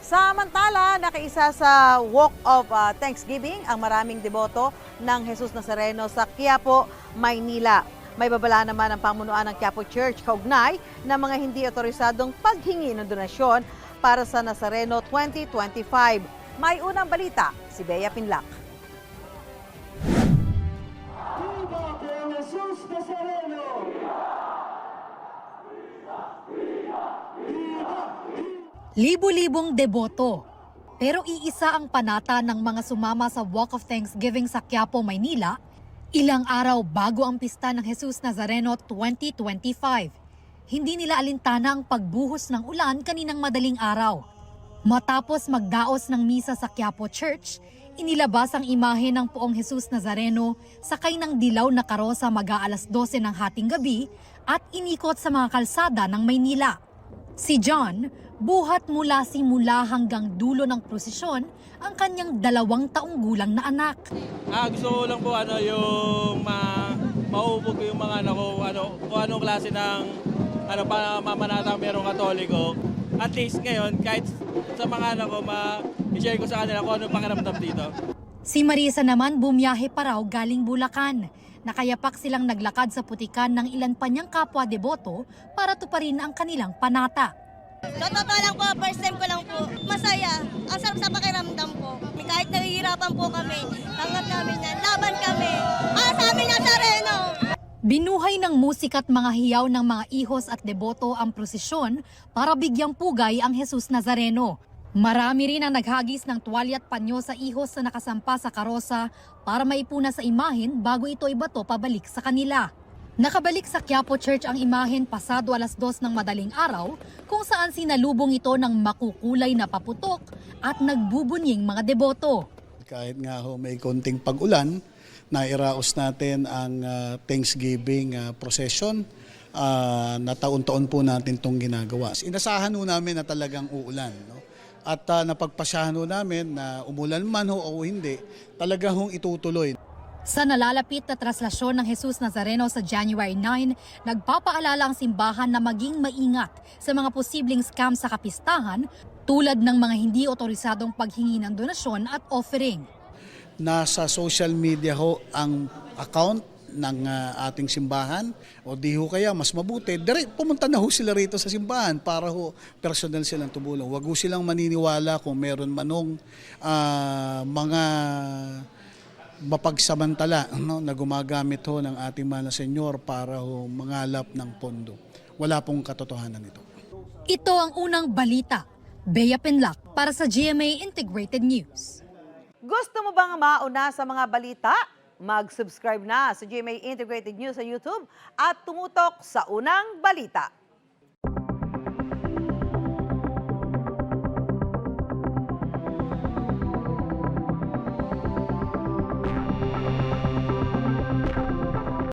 Samantala, nakaisa sa Walk of Thanksgiving ang maraming deboto ng Jesus Nazareno sa Quiapo, Maynila. May babala naman ang pamunuan ng Quiapo Church kaugnay ng mga hindi otorisadong paghingi ng donasyon para sa Nazareno 2025. May unang balita, si Bea Pinlac. Libo-libong deboto. Pero iisa ang panata ng mga sumama sa Walk of Thanksgiving sa Quiapo, Maynila, ilang araw bago ang pista ng Jesus Nazareno 2025. Hindi nila alintana ang pagbuhos ng ulan kaninang madaling araw. Matapos magdaos ng misa sa Quiapo Church, inilabas ang imahe ng poong Jesus Nazareno sakay ng dilaw na karosa mag-aalas 12 ng hating gabi at inikot sa mga kalsada ng Maynila. Si John, buhat mula simula hanggang dulo ng prosesyon ang kanyang 2 taong gulang na anak. Gusto ko lang po yung maubog yung mga anak ko, kung anong klase ng pamamanatang merong Katoliko. At least ngayon, kahit sa mga anak ko, i-share ko sa kanila kung anong pakiramdam dito. Si Marisa naman bumiyahe pa raw galing Bulacan. Nakayapak silang naglakad sa putikan ng ilan pa niyang kapwa deboto para tuparin ang kanilang panata. Sa totoo lang po, first time ko lang po. Masaya. Ang sarap sa pakiramdam po. Kahit nahihirapan po kami, tanggap namin yan. Laban kami. Para sa amin Nazareno! Binuhay ng musika at mga hiyaw ng mga ihos at deboto ang prosesyon para bigyang pugay ang Jesus Nazareno. Marami rin ang naghagis ng tuwalya at panyo sa ihos na nakasampa sa karosa para maipuna sa imahen bago ito ibato pabalik sa kanila. Nakabalik sa Quiapo Church ang imahen pasado alas 2 ng madaling araw kung saan sinalubong ito ng makukulay na paputok at nagbubunying mga deboto. Kahit nga may konting pag-ulan, nairaos natin ang Thanksgiving procession na taon-taon po natin itong ginagawa. Inasahan ho namin na talagang uulan. No? At napagpasyahan ho namin na umulan man o hindi, talaga hong itutuloy. Sa nalalapit na traslasyon ng Jesus Nazareno sa January 9, nagpapaalala ang simbahan na maging maingat sa mga posibleng scam sa kapistahan tulad ng mga hindi otorisadong paghingi ng donasyon at offering. Nasa social media ho ang account ng ating simbahan o di ho kaya mas mabuti, pumunta na ho sila rito sa simbahan para ho personal silang tumulong. Huwag ho silang maniniwala kung meron manong mga mapagsamantala na gumagamit ho ng ating mahal na Senyor para ho mangalap ng pondo. Wala pong katotohanan ito. Ito ang unang balita. Bea Pinlac para sa GMA Integrated News. Gusto mo bang mauna sa mga balita? Mag-subscribe na sa GMA Integrated News sa YouTube at tumutok sa unang balita.